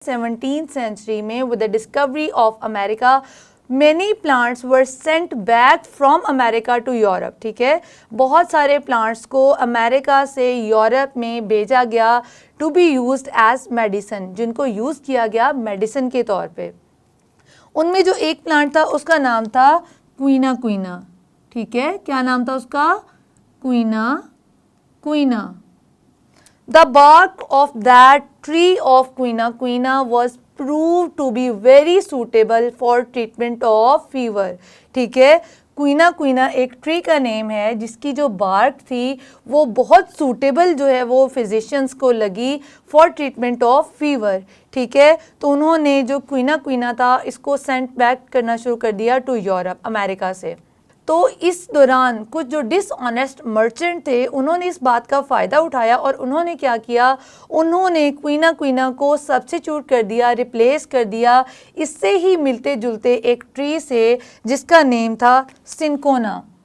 17th century में with the discovery of America many plants were sent back from America to Europe. ठीक है, बहुत सारे plants को अमेरिका से यूरोप में भेजा गया to be used as medicine, जिनको यूज़ किया गया मेडिसिन के तौर पे। उनमें जो एक प्लांट था उसका नाम था क्वीना क्वीना। ठीक है, क्या नाम था उसका? क्वीना क्वीना। The bark of that tree of quina quina was proved to be very suitable for treatment of fever। ठीक है, क्वीना क्वीना एक ट्री का नेम है जिसकी जो बार्क थी वो बहुत सूटेबल जो है वो फिजिशियंस को लगी फॉर ट्रीटमेंट ऑफ फीवर। ठीक है, तो उन्होंने जो क्वीना क्वीना था इसको सेंट बैक करना शुरू कर दिया टू यूरोप, अमेरिका से। तो इस दौरान कुछ जो डिसऑनेस्ट मर्चेंट थे उन्होंने इस बात का फ़ायदा उठाया और उन्होंने क्या किया, उन्होंने क्वीना क्वीना को सब्स्टिट्यूट कर दिया, रिप्लेस कर दिया इससे ही मिलते जुलते एक ट्री से जिसका नेम था सिनकोना।